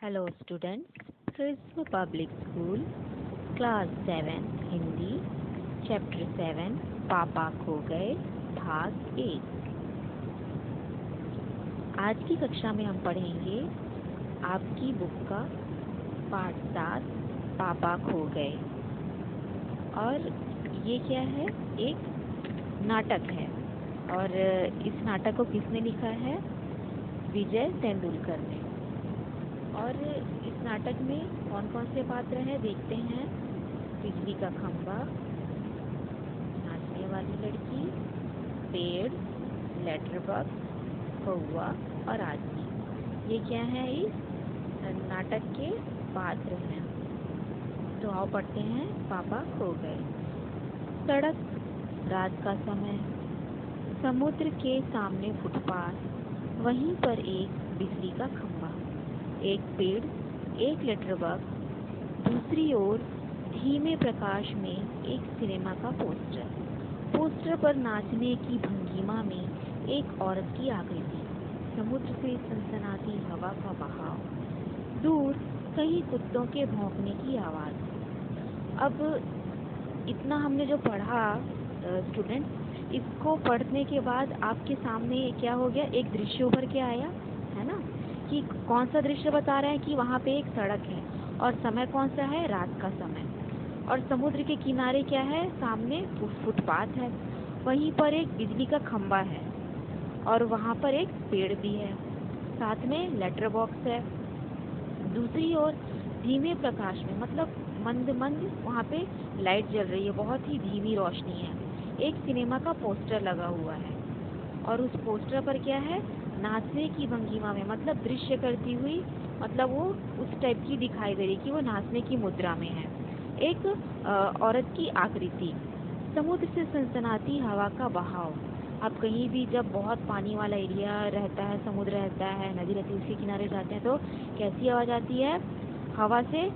Hello students, crisp public school class 7 Hindi chapter 7 पापा खो गए भाग 1। आज की कक्षा में हम पढ़ेंगे आपकी बुक का पाठ 7 पापा खो गए। और ये क्या है? एक नाटक है और इस नाटक को किसने लिखा है? विजय तेंदुलकर ने। और इस नाटक में कौन कौन से पात्र हैं देखते हैं। बिजली का खंभा, नाचने वाली लड़की, पेड़, लेटर बॉक्स, कौवा और आदमी। ये क्या है? इस नाटक के पात्र हैं। तो आओ पढ़ते हैं। पापा खो गए। सड़क, रात का समय, समुद्र के सामने फुटपाथ, वहीं पर एक बिजली का खंभा, एक पेड़, एक लेटर बॉक्स, दूसरी ओर धीमे प्रकाश में एक सिनेमा का पोस्टर पर नाचने की भंगिमा में एक औरत की आकृति, समुद्र से सनसनाती हवा का बहाव, दूर कहीं कुत्तों के भौंकने की आवाज़। अब इतना हमने जो पढ़ा स्टूडेंट, इसको पढ़ने के बाद आपके सामने क्या हो गया? एक दृश्य उभर के आया है ना, कि कौन सा दृश्य बता रहा है कि वहाँ पे एक सड़क है और समय कौन सा है? रात का समय। और समुद्र के किनारे क्या है? सामने फुटपाथ है, वहीं पर एक बिजली का खंभा है और वहाँ पर एक पेड़ भी है, साथ में लेटर बॉक्स है। दूसरी ओर धीमे प्रकाश में, मतलब मंद मंद वहाँ पे लाइट जल रही है, बहुत ही धीमी रोशनी है। एक सिनेमा का पोस्टर लगा हुआ है और उस पोस्टर पर क्या है? नाचने की भंगिमा में, मतलब दृश्य करती हुई, मतलब वो उस टाइप की दिखाई दे रही कि वो नाचने की मुद्रा में है। एक औरत की आकृति, समुद्र से सनसनाती हवा का बहाव। आप कहीं भी जब बहुत पानी वाला एरिया रहता है, समुद्र रहता है, नदी रहती है, उसके किनारे जाते हैं तो कैसी आवाज़ आती है? हवा से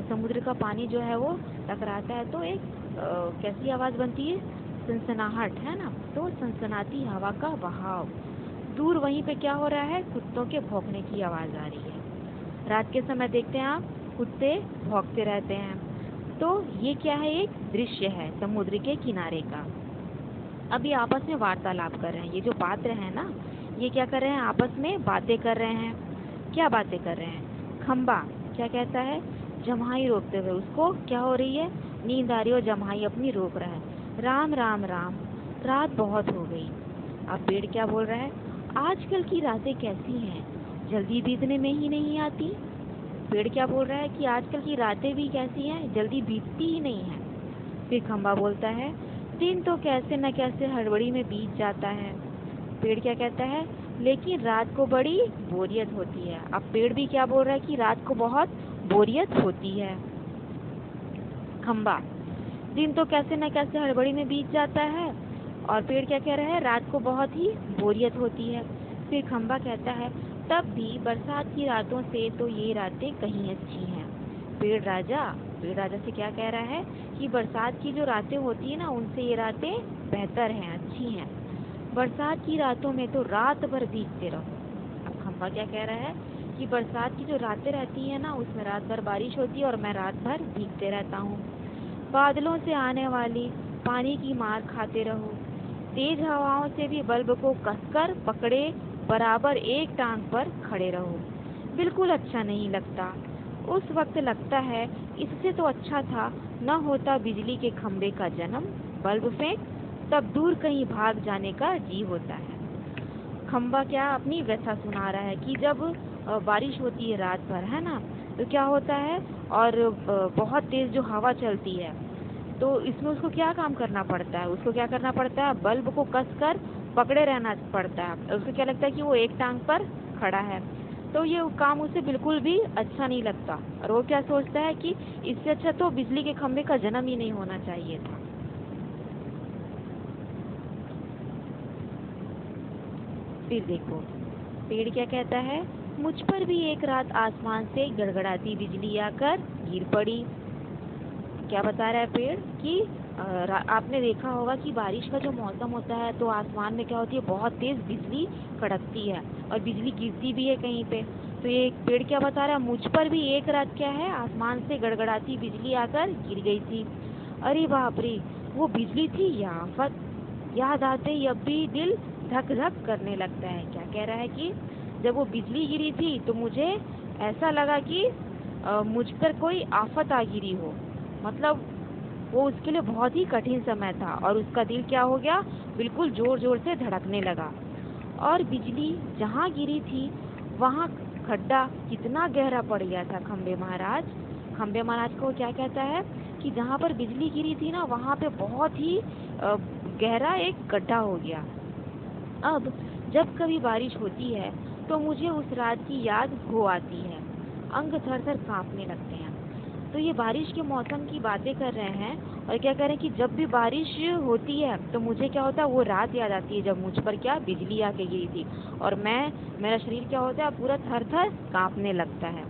समुद्र का पानी जो है वो टकराता है तो एक कैसी आवाज़ बनती है? सनसनाहट, है ना। तो सनसनाती हवा का बहाव। दूर वहीं पे क्या हो रहा है? कुत्तों के भौंकने की आवाज़ आ रही है। रात के समय देखते हैं आप, कुत्ते भौंकते रहते हैं। तो ये क्या है? एक दृश्य है समुद्र के किनारे का। अब ये आपस में वार्तालाप कर रहे हैं। ये जो पात्र हैं ना, ये क्या कर रहे हैं? आपस में बातें कर रहे हैं। क्या बातें कर रहे हैं? खंबा क्या कहता है? जम्हाई रोकते हुए, उसको क्या हो रही है? नींद आ रही हो, जम्हाई अपनी रोक रहा है। राम राम राम, रात बहुत हो गई। अब पेड़ क्या बोल रहा है? आजकल की रातें कैसी हैं, जल्दी बीतने में ही नहीं आती। पेड़ क्या बोल रहा है? कि आजकल की रातें भी कैसी हैं, जल्दी बीतती ही नहीं है। फिर खंबा बोलता है, दिन तो कैसे न कैसे हड़बड़ी में बीत जाता है। पेड़ क्या कहता है? लेकिन रात को बड़ी बोरियत होती है। अब पेड़ भी क्या बोल रहा है? कि रात को बहुत बोरियत होती है। खंबा, दिन तो कैसे न कैसे हड़बड़ी में बीत जाता है। और पेड़ क्या कह रहा है? रात को बहुत ही बोरियत होती है। फिर खंबा कहता है, तब भी बरसात की रातों से तो ये रातें कहीं अच्छी हैं। पेड़ राजा से क्या कह रहा है? कि बरसात की जो रातें होती है ना, उनसे ये रातें बेहतर हैं, अच्छी हैं। बरसात की रातों में तो रात भर भीगते रहो। अब खंबा क्या कह रहा है? कि बरसात की जो रातें रहती हैं ना, उसमें रात भर बारिश होती है और मैं रात भर भीगते रहता हूँ। बादलों से आने वाली पानी की मार खाते रहो। तेज हवाओं से भी बल्ब को कसकर पकड़े बराबर एक टांग पर खड़े रहो। बिल्कुल अच्छा नहीं लगता। उस वक्त लगता है इससे तो अच्छा था न होता बिजली के खंभे का जन्म। बल्ब फेंक, तब दूर कहीं भाग जाने का जी होता है। खंबा क्या अपनी व्यथा सुना रहा है कि जब बारिश होती है रात भर, है ना, तो क्या होता है? और बहुत तेज जो हवा चलती है, तो इसमें उसको क्या काम करना पड़ता है? उसको क्या करना पड़ता है? बल्ब को कसकर पकड़े रहना पड़ता है। उसको क्या लगता है? कि वो एक टांग पर खड़ा है। तो ये काम उसे बिल्कुल भी अच्छा नहीं लगता और वो क्या सोचता है कि इससे अच्छा तो बिजली के खंभे का जन्म ही नहीं होना चाहिए था। फिर देखो, पेड़ क्या कहता है? मुझ पर भी एक रात आसमान से गड़गड़ाती बिजली आकर गिर पड़ी। क्या बता रहा है पेड़? कि आपने देखा होगा कि बारिश का जो मौसम होता है तो आसमान में क्या होती है? बहुत तेज बिजली कड़कती है और बिजली गिरती भी है कहीं पे। तो ये पेड़ क्या बता रहा है, मुझ पर भी एक रात क्या है, आसमान से गड़गड़ाती बिजली आकर गिर गई थी। अरे बाप रे, वो बिजली थी या आफत। याद आते ही अब भी दिल धक धक करने लगता है। क्या कह रहा है कि जब वो बिजली गिरी थी तो मुझे ऐसा लगा कि मुझ पर कोई आफत आ गिरी हो। मतलब वो उसके लिए बहुत ही कठिन समय था और उसका दिल क्या हो गया, बिल्कुल जोर जोर से धड़कने लगा। और बिजली जहाँ गिरी थी वहाँ खड्डा कितना गहरा पड़ गया था। खम्बे महाराज को क्या कहता है कि जहाँ पर बिजली गिरी थी ना, वहाँ पे बहुत ही गहरा एक गड्ढा हो गया। अब जब कभी बारिश होती है तो मुझे उस रात की याद हो आती है, अंग थर थर कांपने लगते हैं। तो ये बारिश के मौसम की बातें कर रहे हैं और क्या कह रहे हैं कि जब भी बारिश होती है तो मुझे क्या होता है, वो रात याद आती है जब मुझ पर क्या बिजली आके गिरी थी और मेरा शरीर क्या होता है, पूरा थर थर कांपने लगता है।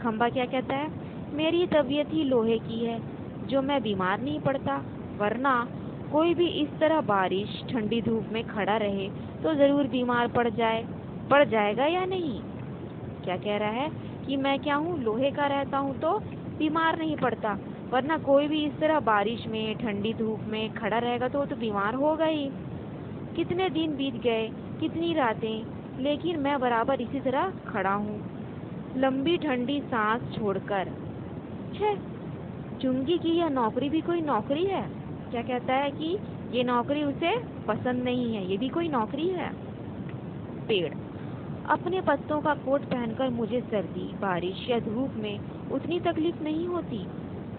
खंबा क्या कहता है, मेरी तबीयत ही लोहे की है, जो मैं बीमार नहीं पड़ता, वरना कोई भी इस तरह बारिश ठंडी धूप में खड़ा रहे तो जरूर बीमार पड़ जाएगा या नहीं। क्या कह रहा है कि मैं क्या हूँ, लोहे का रहता हूँ तो बीमार नहीं पड़ता, वरना कोई भी इस तरह बारिश में ठंडी धूप में खड़ा रहेगा तो वो तो बीमार होगा ही। कितने दिन बीत गए, कितनी रातें, लेकिन मैं बराबर इसी तरह खड़ा हूँ, लंबी ठंडी सांस छोड़कर। छे, चुंगी की यह नौकरी भी कोई नौकरी है। क्या कहता है कि ये नौकरी उसे पसंद नहीं है, ये भी कोई नौकरी है। पेड़, अपने पत्तों का कोट पहनकर मुझे सर्दी, बारिश या धूप में उतनी तकलीफ नहीं होती,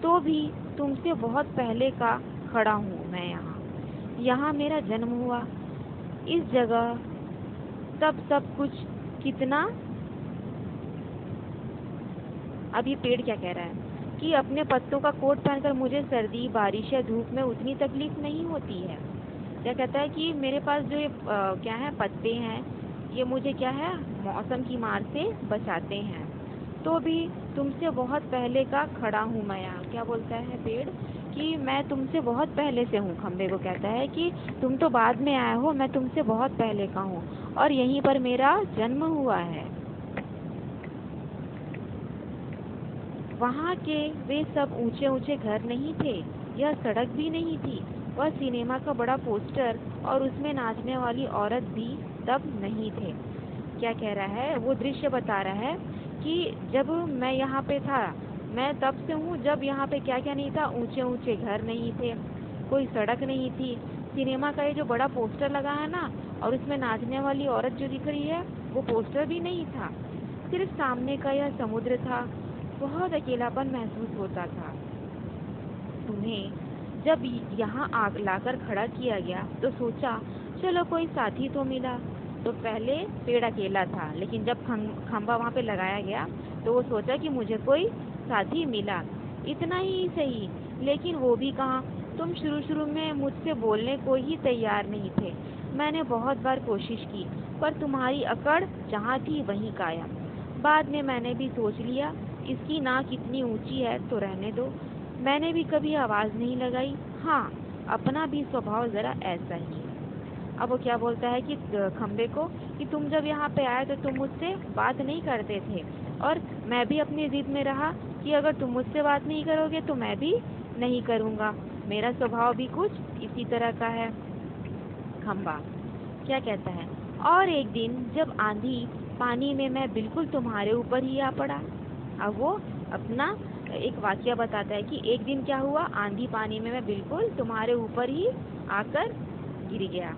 तो भी तुमसे बहुत पहले का खड़ा हूँ मैं यहाँ मेरा जन्म हुआ, इस जगह तब सब कुछ कितना। अब ये पेड़ क्या कह रहा है कि अपने पत्तों का कोट पहनकर मुझे सर्दी, बारिश या धूप में उतनी तकलीफ नहीं होती है। क्या कहता है कि मेरे पास जो ये क्या है, पत्ते हैं, ये मुझे क्या है, मौसम की मार से बचाते हैं, तो भी तुमसे बहुत पहले का खड़ा हूँ मैं यहाँ। क्या बोलता है पेड़ कि मैं तुमसे बहुत पहले से हूँ। खम्बे को कहता है कि तुम तो बाद में आए हो, मैं तुमसे बहुत पहले का हूँ और यहीं पर मेरा जन्म हुआ है। वहाँ के वे सब ऊंचे ऊंचे घर नहीं थे, यह सड़क भी नहीं थी, वह सिनेमा का बड़ा पोस्टर और उसमें नाचने वाली औरत भी तब नहीं थे। क्या कह रहा है, वो दृश्य बता रहा है कि जब मैं यहाँ पे था, मैं तब से हूँ जब यहाँ पे क्या क्या नहीं था, ऊंचे ऊंचे घर नहीं थे, कोई सड़क नहीं थी, सिनेमा का ये जो बड़ा पोस्टर लगा है ना, और उसमें नाचने वाली औरत जो दिख रही है वो पोस्टर भी नहीं था, सिर्फ सामने का यह समुद्र था। बहुत अकेलापन महसूस होता था। तुम्हें जब यहाँ आग लाकर खड़ा किया गया तो सोचा चलो कोई साथी तो मिला। तो पहले पेड़ अकेला था, लेकिन जब खंबा वहाँ पे लगाया गया तो वो सोचा कि मुझे कोई साथी मिला। इतना ही सही, लेकिन वो भी कहाँ, तुम शुरू में मुझसे बोलने को ही तैयार नहीं थे। मैंने बहुत बार कोशिश की, पर तुम्हारी अकड़ जहाँ थी वहीं कायम। बाद में मैंने भी सोच लिया, इसकी नाक इतनी ऊंची है तो रहने दो। मैंने भी कभी आवाज़ नहीं लगाई। हाँ, अपना भी स्वभाव ज़रा ऐसा ही है। अब वो क्या बोलता है कि खंबे को कि तुम जब यहाँ पे आए तो तुम मुझसे बात नहीं करते थे, और मैं भी अपनी जिद में रहा कि अगर तुम मुझसे बात नहीं करोगे तो मैं भी नहीं करूँगा। मेरा स्वभाव भी कुछ इसी तरह का है। खंबा क्या कहता है, और एक दिन जब आंधी पानी में मैं बिल्कुल तुम्हारे ऊपर ही आ पड़ा। अब वो अपना एक वाकया बताता है कि एक दिन क्या हुआ, आंधी पानी में मैं बिल्कुल तुम्हारे ऊपर ही आकर गिर गया।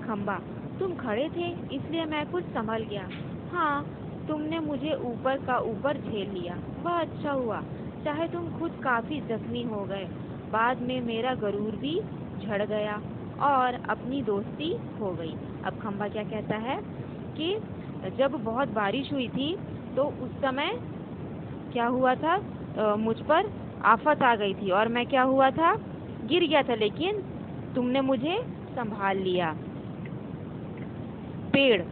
खंबा, तुम खड़े थे इसलिए मैं कुछ संभल गया। हाँ, तुमने मुझे ऊपर का ऊपर झेल लिया, वह अच्छा हुआ, चाहे तुम खुद काफी जख्मी हो गए। बाद में मेरा गरूर भी झड़ गया और अपनी दोस्ती हो गई। अब खंबा क्या कहता है कि जब बहुत बारिश हुई थी तो उस समय क्या हुआ था, मुझ पर आफत आ गई थी और मैं क्या हुआ था, गिर गया था, लेकिन तुमने मुझे संभाल लिया। पेड़,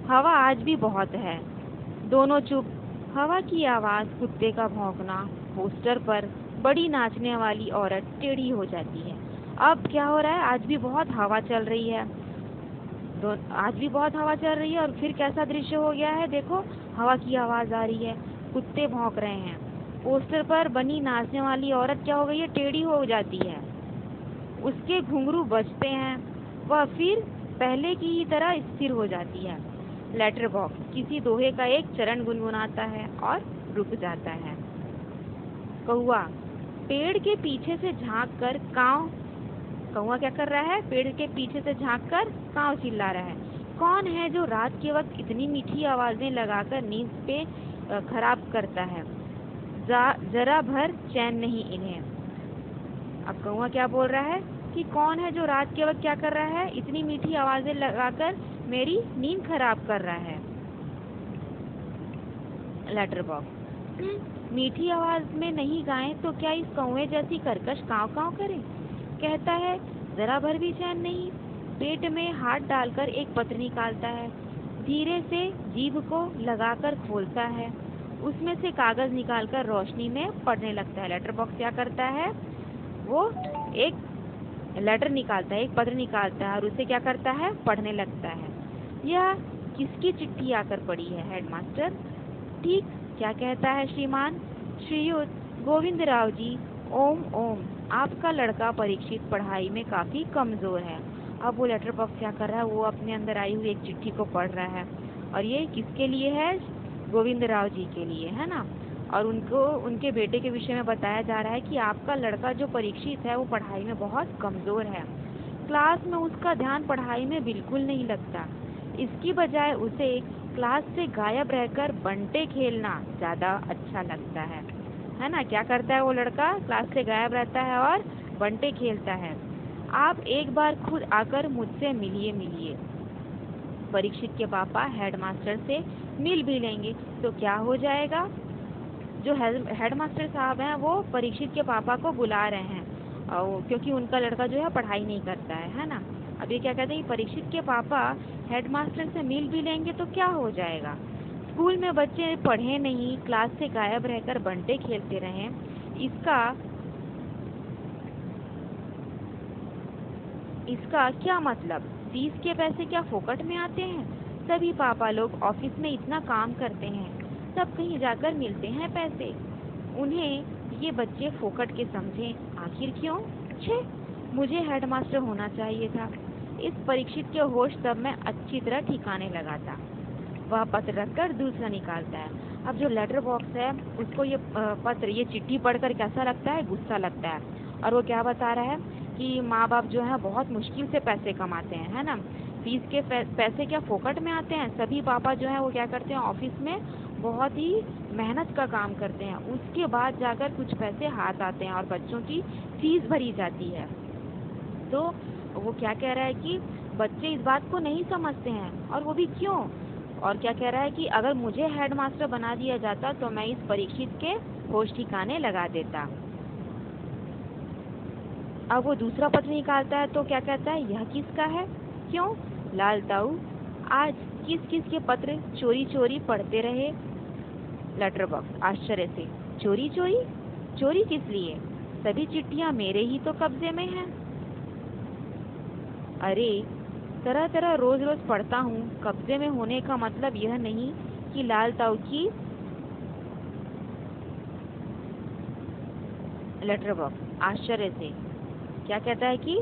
हवा आज भी बहुत है। दोनों चुप। हवा की आवाज़, कुत्ते का भौंकना, पोस्टर पर बड़ी नाचने वाली औरत टेढ़ी हो जाती है। अब क्या हो रहा है, आज भी बहुत हवा चल रही है। आज भी बहुत हवा चल रही है और फिर कैसा दृश्य हो गया है, देखो हवा की आवाज आ रही है, कुत्ते भौंक रहे हैं। पोस्टर पर बनी नाचने वाली औरत क्या हो गई है, टेढ़ी हो जाती है, उसके घुंघरू बजते हैं, वह फिर पहले की ही तरह स्थिर हो जाती है। लेटर बॉक्स किसी दोहे का एक चरण गुनगुनाता है और रुक जाता है। कौआ पेड़ के पीछे से झांक कर काव। कौआ क्या कर रहा है, पेड़ के पीछे से झांक कर काव चिल्ला रहा है। कौन है जो रात के वक्त इतनी मीठी आवाजें लगाकर नींद पे खराब करता है, जरा भर चैन नहीं इन्हें। अब कौआ क्या बोल रहा है कि कौन है जो रात के वक्त क्या कर रहा है, इतनी मीठी आवाजें लगाकर मेरी नींद खराब कर रहा है। लेटर बॉक्स मीठी आवाज में नहीं गाएं तो क्या इस कौवे जैसी कर्कश काव काव करें। कहता है जरा भर भी चैन नहीं। पेट में हाथ डालकर एक पत्र निकालता है, धीरे से जीभ को लगाकर खोलता है, उसमें से कागज निकालकर रोशनी में पढ़ने लगता है। लेटर बॉक्स क्या करता है, वो एक लेटर निकालता है, एक पत्र निकालता है और उसे क्या करता है, पढ़ने लगता है। यह किसकी चिट्ठी आकर पड़ी है हेडमास्टर। ठीक क्या कहता है श्रीमान। श्रीयुत गोविंद राव जी, ओम ओम, आपका लड़का परीक्षित पढ़ाई में काफी कमजोर है। अब वो लेटर बॉक्स क्या कर रहा है, वो अपने अंदर आई हुई एक चिट्ठी को पढ़ रहा है और ये किसके लिए है, गोविंद राव जी के लिए, है ना। और उनको उनके बेटे के विषय में बताया जा रहा है कि आपका लड़का जो परीक्षित है वो पढ़ाई में बहुत कमजोर है। क्लास में उसका ध्यान पढ़ाई में बिल्कुल नहीं लगता, इसकी बजाय उसे क्लास से गायब रहकर बंटे खेलना ज्यादा अच्छा लगता है ना। क्या करता है वो लड़का, क्लास से गायब रहता है और बंटे खेलता है। आप एक बार खुद आकर मुझसे मिलिए। परीक्षित के पापा हेडमास्टर से मिल भी लेंगे तो क्या हो जाएगा। जो हेडमास्टर साहब हैं वो परीक्षित के पापा को बुला रहे हैं और क्योंकि उनका लड़का जो है पढ़ाई नहीं करता है ना। अब ये क्या कहते हैं, परीक्षित के पापा हेडमास्टर से मिल भी लेंगे तो क्या हो जाएगा। स्कूल में बच्चे पढ़े नहीं, क्लास से गायब रहकर बंटे खेलते रहें, इसका क्या मतलब। फीस के पैसे क्या फोकट में आते हैं। सभी पापा लोग ऑफिस में इतना काम करते हैं, तब कहीं जाकर मिलते हैं पैसे, उन्हें ये बच्चे फोकट के समझें। आखिर क्यों। छे, मुझे हेडमास्टर होना चाहिए था। इस परीक्षित के होश तब मैं अच्छी तरह ठिकाने लगाता। वह पत्र रखकर दूसरा निकालता है। अब जो लेटर बॉक्स है उसको ये पत्र, ये चिट्ठी पढ़कर कैसा लगता है, गुस्सा लगता है। और वो क्या बता रहा है कि माँ बाप जो है बहुत मुश्किल से पैसे कमाते हैं, है ना। फीस के पैसे क्या फोकट में आते हैं। सभी पापा जो है वो क्या करते हैं, ऑफिस में बहुत ही मेहनत का काम करते हैं, उसके बाद जाकर कुछ पैसे हाथ आते हैं और बच्चों की फीस भरी जाती है। तो वो क्या कह रहा है कि बच्चे इस बात को नहीं समझते हैं, और वो भी क्यों। और क्या कह रहा है कि अगर मुझे हेडमास्टर बना दिया जाता तो मैं इस परीक्षित के होश ठिकाने लगा देता। अब वो दूसरा पत्र निकालता है तो क्या कहता है, यह किसका है। क्यों। लाल ताऊ आज किस किस के पत्र चोरी चोरी पढ़ते रहे। लेटर बॉक्स आश्चर्य से, चोरी चोरी, चोरी किस लिए, सभी चिट्ठियां मेरे ही तो कब्जे में हैं। अरे तरह तरह रोज रोज पढ़ता हूँ, कब्जे में होने का मतलब यह नहीं कि लाल ताऊ की। लेटर बॉक्स आश्चर्य से क्या कहता है कि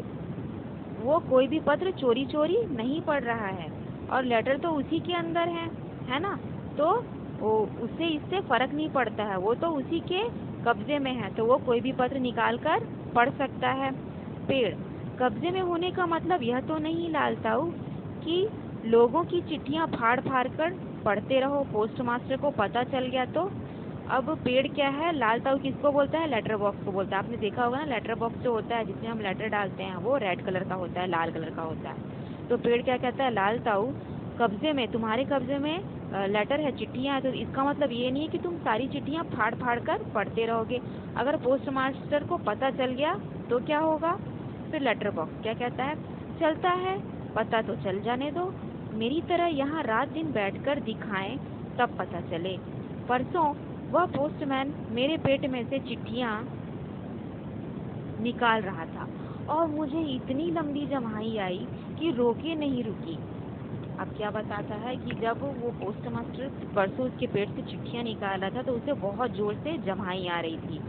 वो कोई भी पत्र चोरी चोरी नहीं पढ़ रहा है और लेटर तो उसी के अंदर है ना। तो वो उससे इससे फर्क नहीं पड़ता है, वो तो उसी के कब्जे में है, तो वो कोई भी पत्र निकाल कर पढ़ सकता है। पेड़ कब्जे में होने का मतलब यह तो नहीं लाल ताऊ कि लोगों की चिट्ठियां फाड़ फाड़ कर पढ़ते रहो, पोस्ट मास्टर को पता चल गया तो। अब पेड़ क्या है, लाल ताऊ किसको बोलता है, लेटर बॉक्स को बोलता है। आपने देखा होगा ना, लेटर बॉक्स जो होता है जिसमें हम लेटर डालते हैं वो रेड कलर का होता है, लाल कलर का होता है। तो पेड़ क्या कहता है, लाल ताऊ कब्जे में, तुम्हारे कब्जे में लेटर है, चिट्ठियां हैं, तो इसका मतलब ये नहीं है कि तुम सारी चिट्ठियां फाड़ फाड़ कर पढ़ते रहोगे। अगर पोस्ट मास्टर को पता चल गया तो क्या होगा। फिर लेटर बॉक्स क्या कहता है, चलता है, पता तो चल जाने दो, मेरी तरह यहाँ रात दिन बैठकर दिखाएं तब पता चले। परसों वह पोस्टमैन मेरे पेट में से चिट्ठियां निकाल रहा था और मुझे इतनी लंबी जम्हाई आई कि रोके नहीं रुकी। अब क्या बताता है कि जब वो पोस्ट मास्टर परसों उसके पेट से चिट्ठियां निकाल रहा था तो उसे बहुत जोर से जम्हाई आ रही थी।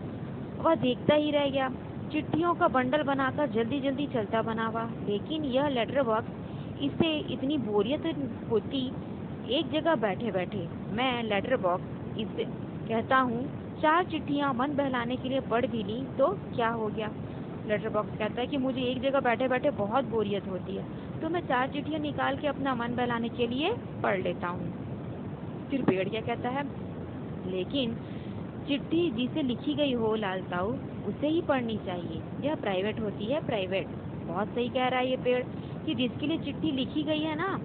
वह देखता ही रह गया, चिट्ठियों का बंडल बनाकर जल्दी जल्दी चलता बनावा। लेकिन यह लेटर बॉक्स, इसे इतनी बोरियत होती एक जगह बैठे बैठे। मैं लेटर बॉक्स इसे कहता हूँ 4 चिट्ठियाँ मन बहलाने के लिए पढ़ भी ली तो क्या हो गया। लेटर बॉक्स कहता है कि मुझे एक जगह बैठे बैठे बहुत बोरियत होती है, तो मैं 4 चिट्ठियाँ निकाल के अपना मन बहलाने के लिए पढ़ लेता हूँ। फिर पेड़ क्या कहता है, लेकिन चिट्ठी जिसे लिखी गई हो लाल ताऊ, उसे ही पढ़नी चाहिए, यह प्राइवेट होती है, प्राइवेट। बहुत सही कह रहा है ये पेड़ कि जिसके लिए चिट्ठी लिखी गई है ना,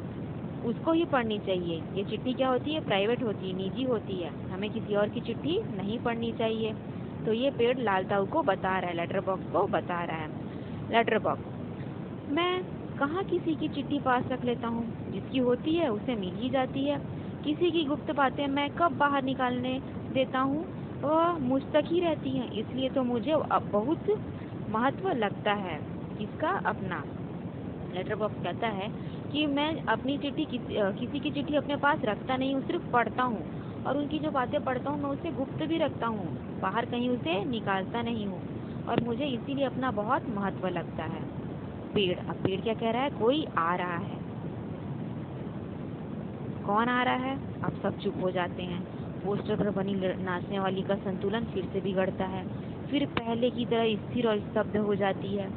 उसको ही पढ़नी चाहिए। ये चिट्ठी क्या होती है, प्राइवेट होती है, निजी होती है, हमें किसी और की चिट्ठी नहीं पढ़नी चाहिए। तो ये पेड़ लाल ताऊ को बता रहा है, लेटर बॉक्स को बता रहा है। लेटर बॉक्स, मैं कहाँ किसी की चिट्ठी पास रख लेता हूँ, जिसकी होती है उसे मिल ही जाती है। किसी की गुप्त बातें मैं कब बाहर निकालने देता हूँ, वह मुझ तक ही रहती हैं, इसलिए तो मुझे अब बहुत महत्व लगता है किसका, अपना। लेटर बॉक्स कहता है कि मैं अपनी चिट्ठी किसी की चिट्ठी अपने पास रखता नहीं हूँ, सिर्फ पढ़ता हूँ, और उनकी जो बातें पढ़ता हूँ मैं उसे गुप्त भी रखता हूँ, बाहर कहीं उसे निकालता नहीं हूँ, और मुझे इसीलिए अपना बहुत महत्व लगता है। पेड़, अब पेड़ क्या कह रहा है, कोई आ रहा है। कौन आ रहा है, अब सब चुप हो जाते हैं। पोस्टर पर बनी नाचने वाली का संतुलन फिर से बिगड़ता है, फिर पहले की तरह स्थिर और स्तब्ध हो जाती है।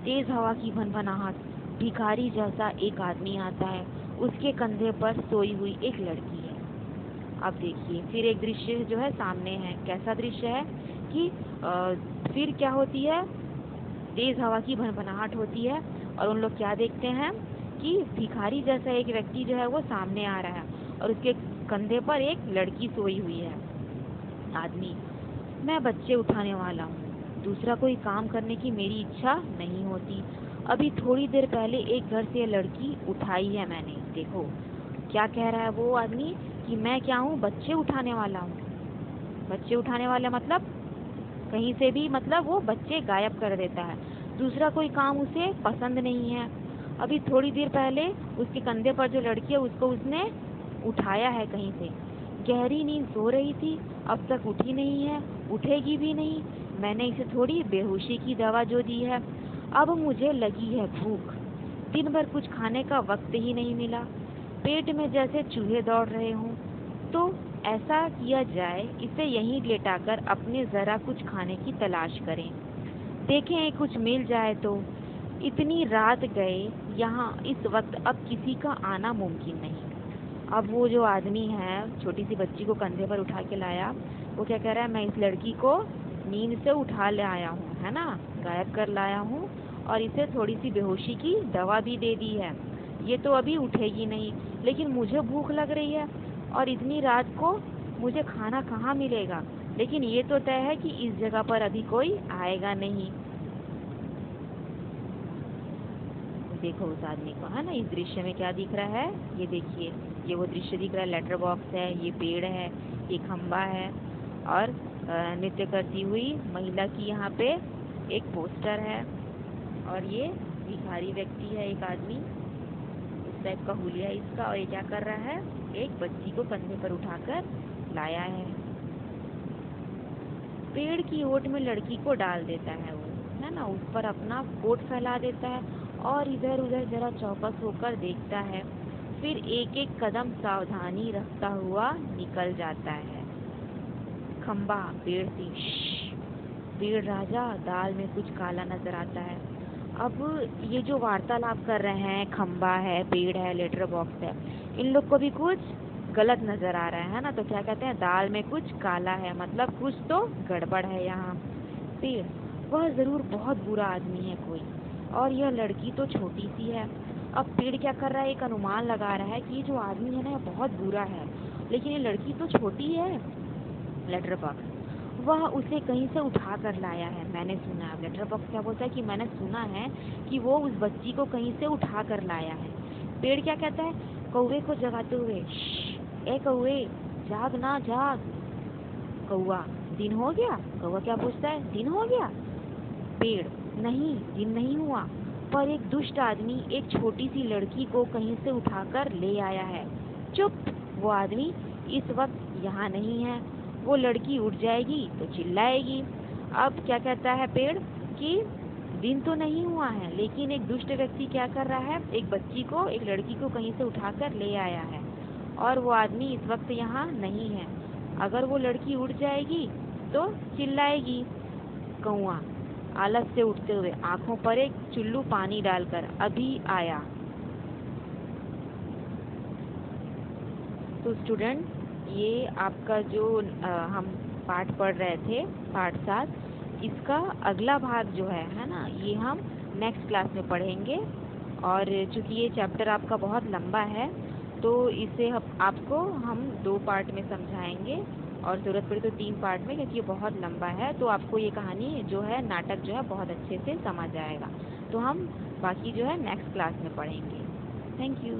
तेज हवा की भनभनाहट, भिखारी जैसा एक आदमी आता है, उसके कंधे पर सोई हुई एक लड़की है। अब देखिए फिर एक दृश्य जो है सामने है, कैसा दृश्य है कि फिर क्या होती है, तेज हवा की भनभनाहट होती है, और उन लोग क्या देखते हैं कि भिखारी जैसा एक व्यक्ति जो है वो सामने आ रहा है, और उसके कंधे पर एक लड़की सोई हुई है। आदमी, मैं बच्चे उठाने वाला हूँ, दूसरा कोई काम करने की मेरी इच्छा नहीं होती। अभी थोड़ी देर पहले एक घर से लड़की उठाई है मैंने। देखो क्या कह रहा है वो आदमी कि मैं क्या हूँ, बच्चे उठाने वाला हूँ। बच्चे उठाने वाला मतलब कहीं से भी, मतलब वो बच्चे गायब कर देता है। दूसरा कोई काम उसे पसंद नहीं है। अभी थोड़ी देर पहले उसके कंधे पर जो लड़की है उसको उसने उठाया है कहीं से। गहरी नींद सो रही थी, अब तक उठी नहीं है, उठेगी भी नहीं। मैंने इसे थोड़ी बेहोशी की दवा जो दी है। अब मुझे लगी है भूख, दिन भर कुछ खाने का वक्त ही नहीं मिला, पेट में जैसे चूहे दौड़ रहे हों। तो ऐसा किया जाए, इसे यहीं लेटाकर अपने जरा कुछ खाने की तलाश करें, देखें कुछ मिल जाए तो। इतनी रात गए यहाँ, इस वक्त अब किसी का आना मुमकिन नहीं। अब वो जो आदमी है, छोटी सी बच्ची को कंधे पर उठा के लाया, वो क्या कह रहा है, मैं इस लड़की को नींद से उठा ले आया हूँ, है ना, गायब कर लाया हूँ, और इसे थोड़ी सी बेहोशी की दवा भी दे दी है। ये तो अभी उठेगी नहीं, लेकिन मुझे भूख लग रही है, और इतनी रात को मुझे खाना कहाँ मिलेगा। लेकिन ये तो तय है कि इस जगह पर अभी कोई आएगा नहीं। देखो उस आदमी को, है ना, इस दृश्य में क्या दिख रहा है, ये देखिए, ये वो दृश्य दिख रहा है, लेटर बॉक्स है, ये पेड़ है, ये खंबा है, और नृत्य करती हुई महिला की यहाँ पे एक पोस्टर है, और ये भिखारी व्यक्ति है, एक आदमी, उस टाइप का हुलिया है इसका। और ये क्या कर रहा है, एक बच्ची को कंधे पर उठाकर लाया है। पेड़ की ओट में लड़की को डाल देता है वो, है ना, उस पर अपना कोट फैला देता है, और इधर उधर जरा चौकस होकर देखता है, फिर एक एक कदम सावधानी रखता हुआ निकल जाता है। खंबा पेड़ से, पेड़ राजा, दाल में कुछ काला नजर आता है। अब ये जो वार्तालाप कर रहे हैं, खंबा है, पेड़ है, लेटर बॉक्स है, इन लोग को भी कुछ गलत नजर आ रहा है ना, तो क्या कहते हैं, दाल में कुछ काला है, मतलब कुछ तो गड़बड़ है यहाँ। पेड़, वह जरूर बहुत बुरा आदमी है कोई, और यह लड़की तो छोटी सी है। अब पेड़ क्या कर रहा है, एक अनुमान लगा रहा है कि ये जो आदमी है ना, यह बहुत बुरा है, लेकिन ये लड़की तो छोटी है। लेटर बॉक्स, वह उसे कहीं से उठा कर लाया है, मैंने सुना है। लेटर बॉक्स क्या बोलता है कि मैंने सुना है कि वो उस बच्ची को कहीं से उठा कर लाया है। पेड़ क्या कहता है, कौवे को जगाते हुए, ए कौवे, जाग ना जाग। कौवा, दिन हो गया। कौवा क्या पूछता है, दिन हो गया। पेड़, नहीं दिन नहीं हुआ। पर एक दुष्ट आदमी एक छोटी सी लड़की को कहीं से उठाकर ले आया है। चुप, वो आदमी इस वक्त यहाँ नहीं है। वो लड़की उठ जाएगी तो चिल्लाएगी। अब क्या कहता है पेड़ कि दिन तो नहीं हुआ है, लेकिन एक दुष्ट व्यक्ति क्या कर रहा है, एक बच्ची को, एक लड़की को कहीं से उठाकर ले आया है और वो आदमी इस वक्त यहाँ नहीं है। अगर वो लड़की उठ जाएगी तो चिल्लाएगी। कौआ आलस से उठते हुए आंखों पर एक चुल्लू पानी डालकर अभी आया। तो स्टूडेंट, ये आपका जो हम पाठ पढ़ रहे थे, पाठ 7, इसका अगला भाग जो है ना, ये हम नेक्स्ट क्लास में पढ़ेंगे। और चूंकि ये चैप्टर आपका बहुत लंबा है तो इसे आपको हम 2 पार्ट में समझाएंगे और ज़रूरत पड़ी तो 3 पार्ट में, क्योंकि ये बहुत लंबा है। तो आपको ये कहानी जो है, नाटक जो है, बहुत अच्छे से समझ आएगा। तो हम बाकी जो है नेक्स्ट क्लास में पढ़ेंगे। Thank you.